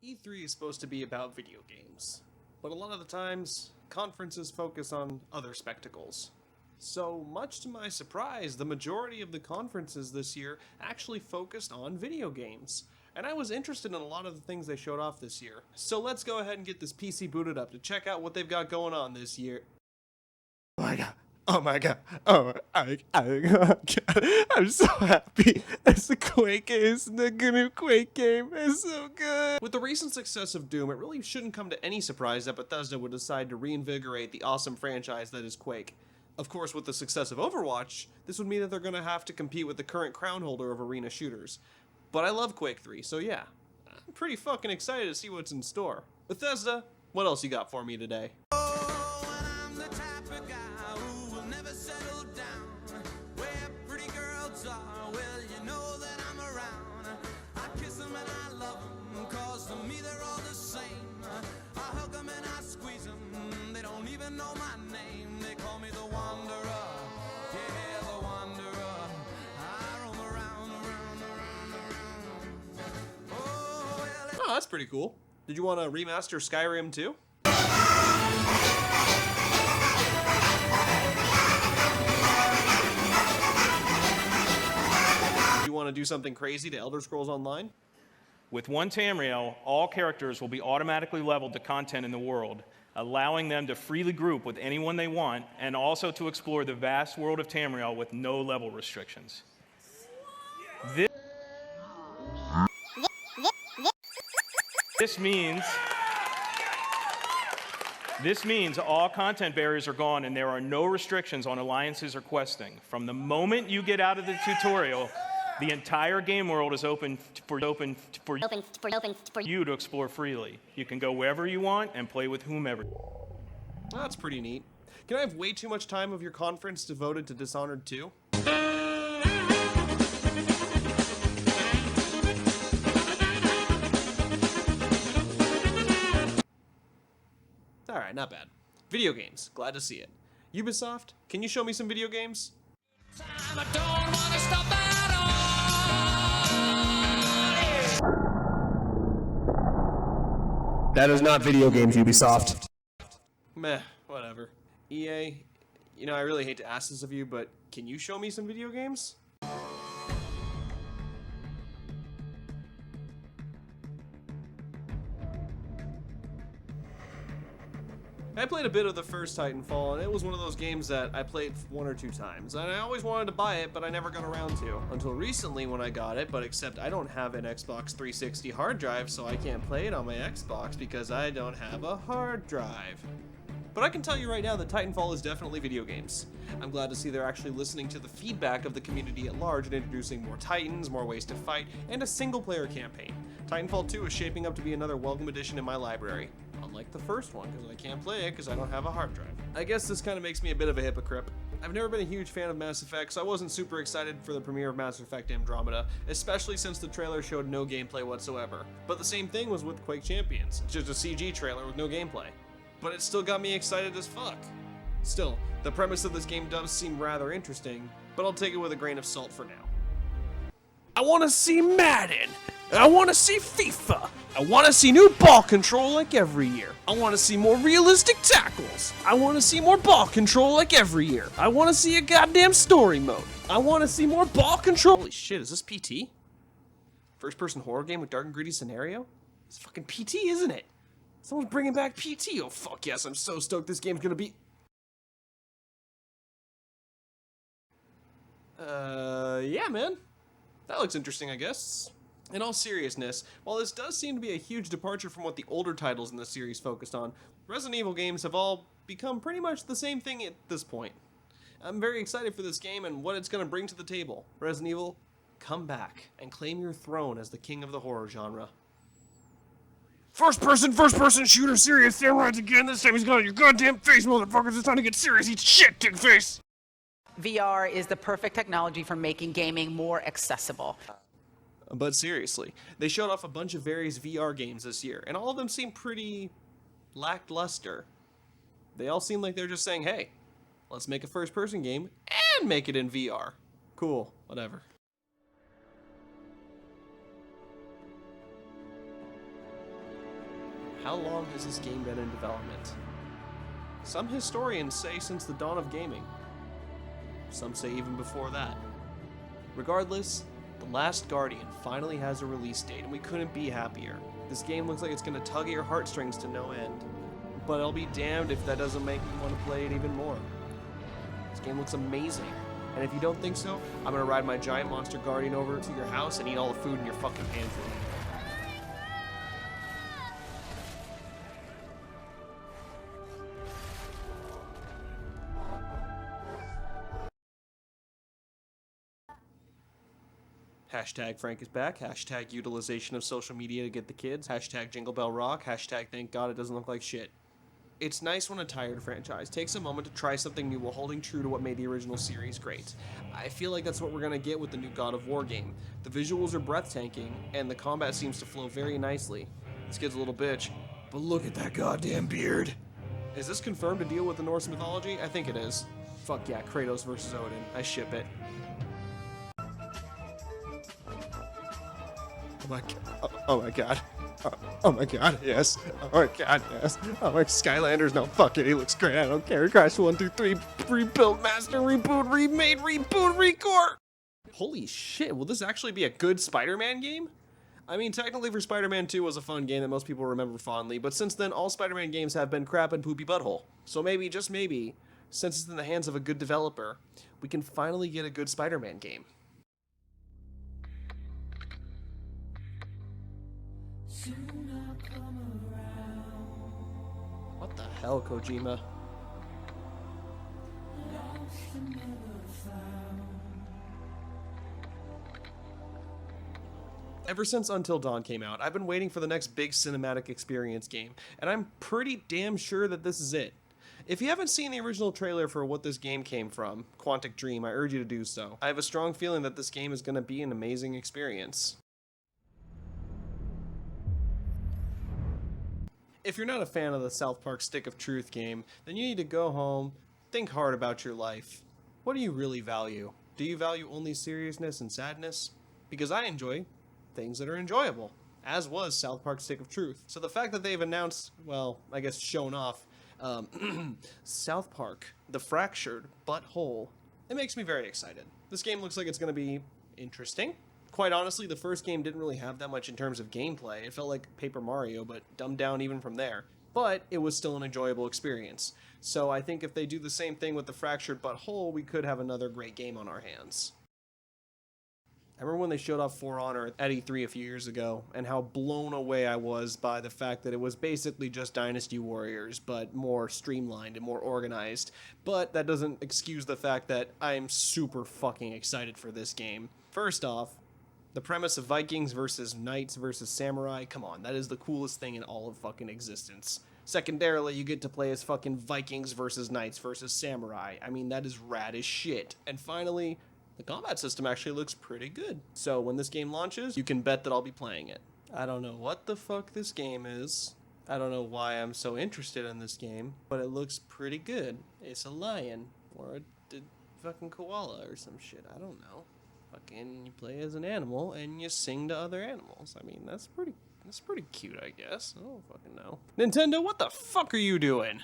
E3 is supposed to be about video games, but a lot of the times, conferences focus on other spectacles. So, much to my surprise, the majority of the conferences this year actually focused on video games. And I was interested in a lot of the things they showed off this year. So let's go ahead and get this PC booted up to check out what they've got going on this year. Oh my god. Oh my god. Oh my god. I'm so happy. It's the Quake game. It's the new Quake game. It's so good. With the recent success of Doom, it really shouldn't come to any surprise that Bethesda would decide to reinvigorate the awesome franchise that is Quake. Of course, with the success of Overwatch, this would mean that they're going to have to compete with the current crown holder of arena shooters. But I love Quake 3, so yeah, I'm pretty fucking excited to see what's in store. Bethesda, what else you got for me today? Oh, that's pretty cool. Did you want to remaster Skyrim too? Do you want to do something crazy to Elder Scrolls Online? With one Tamriel, all characters will be automatically leveled to content in the world, allowing them to freely group with anyone they want, and also to explore the vast world of Tamriel with no level restrictions. This means all content barriers are gone and there are no restrictions on alliances or questing. From the moment you get out of the tutorial, the entire game world is open for you to explore freely. You can go wherever you want and play with whomever. That's pretty neat. Can I have way too much time of your conference devoted to Dishonored 2? Alright, not bad. Video games, glad to see it. Ubisoft, can you show me some video games? That is not video games, Ubisoft. Meh, whatever. EA, you know, I really hate to ask this of you, but can you show me some video games? I played a bit of the first Titanfall, and it was one of those games that I played one or two times, and I always wanted to buy it, but I never got around to. Until recently when I got it, but except I don't have an Xbox 360 hard drive, so I can't play it on my Xbox because I don't have a hard drive. But I can tell you right now that Titanfall is definitely video games. I'm glad to see they're actually listening to the feedback of the community at large and introducing more Titans, more ways to fight, and a single-player campaign. Titanfall 2 is shaping up to be another welcome addition in my library. Unlike the first one, because I can't play it because I don't have a hard drive. I guess this kind of makes me a bit of a hypocrite. I've never been a huge fan of Mass Effect, so I wasn't super excited for the premiere of Mass Effect Andromeda, especially since the trailer showed no gameplay whatsoever. But the same thing was with Quake Champions, just a CG trailer with no gameplay. But it still got me excited as fuck. Still, the premise of this game does seem rather interesting, but I'll take it with a grain of salt for now. I want to see Madden! I want to see FIFA! I want to see new ball control like every year. I want to see more realistic tackles. I want to see more ball control like every year. I want to see a goddamn story mode. I want to see more ball control. Holy shit, is this PT? First person horror game with dark and gritty scenario? It's fucking PT, isn't it? Someone's bringing back PT. Oh fuck yes, I'm so stoked this game's gonna be... Yeah man. That looks interesting, I guess. In all seriousness, while this does seem to be a huge departure from what the older titles in the series focused on, Resident Evil games have all become pretty much the same thing at this point. I'm very excited for this game and what it's going to bring to the table. Resident Evil, come back and claim your throne as the king of the horror genre. First person shooter, serious steroids again. This time he's got on your goddamn face, motherfuckers. It's time to get serious. Eat shit, dick face. VR is the perfect technology for making gaming more accessible. But seriously, they showed off a bunch of various VR games this year, and all of them seem pretty lackluster. They all seem like they're just saying, hey, let's make a first-person game and make it in VR. Cool, whatever. How long has this game been in development? Some historians say since the dawn of gaming. Some say even before that. Regardless, The Last Guardian finally has a release date, and we couldn't be happier. This game looks like it's going to tug at your heartstrings to no end. But I'll be damned if that doesn't make me want to play it even more. This game looks amazing. And if you don't think so, I'm going to ride my giant monster guardian over to your house and eat all the food in your fucking pantry. Hashtag Frank is back, hashtag utilization of social media to get the kids, hashtag Jingle Bell Rock, hashtag thank God it doesn't look like shit. It's nice when a tired franchise takes a moment to try something new while holding true to what made the original series great. I feel like that's what we're gonna get with the new God of War game. The visuals are breathtaking, and the combat seems to flow very nicely. This kid's a little bitch, but look at that goddamn beard! Is this confirmed to deal with the Norse mythology? I think it is. Fuck yeah, Kratos versus Odin. I ship it. Oh my god. Oh my god, yes. Oh my god, yes. Oh my Skylanders, no, fuck it, he looks great. I don't care. Crash 1, 2, 3, rebuild, master, reboot, remade, reboot, recore. Holy shit, will this actually be a good Spider-Man game? I mean, technically for Spider-Man 2 was a fun game that most people remember fondly, but since then, all Spider-Man games have been crap and poopy butthole. So maybe, just maybe, since it's in the hands of a good developer, we can finally get a good Spider-Man game. What the hell, Kojima? Ever since Until Dawn came out, I've been waiting for the next big cinematic experience game, and I'm pretty damn sure that this is it. If you haven't seen the original trailer for what this game came from, Quantic Dream, I urge you to do so. I have a strong feeling that this game is going to be an amazing experience. If you're not a fan of the South Park Stick of Truth game, then you need to go home, think hard about your life. What do you really value? Do you value only seriousness and sadness? Because I enjoy things that are enjoyable, as was South Park Stick of Truth. So the fact that they've announced, well, I guess shown off, South Park, The Fractured But Whole, it makes me very excited. This game looks like it's going to be interesting. Quite honestly, the first game didn't really have that much in terms of gameplay. It felt like Paper Mario, but dumbed down even from there. But it was still an enjoyable experience. So I think if they do the same thing with The Fractured But Whole, we could have another great game on our hands. I remember when they showed off For Honor at E3 a few years ago, and how blown away I was by the fact that it was basically just Dynasty Warriors, but more streamlined and more organized. But that doesn't excuse the fact that I'm super fucking excited for this game. First off, the premise of Vikings versus Knights versus Samurai, come on, that is the coolest thing in all of fucking existence. Secondarily, you get to play as fucking Vikings versus Knights versus Samurai. I mean, that is rad as shit. And finally, the combat system actually looks pretty good. So when this game launches, you can bet that I'll be playing it. I don't know what the fuck this game is. I don't know why I'm so interested in this game, but it looks pretty good. It's a lion, or a fucking koala or some shit, I don't know. Fucking, you play as an animal and you sing to other animals. I mean, that's pretty cute, I guess. I don't fucking know. Nintendo, what the fuck are you doing?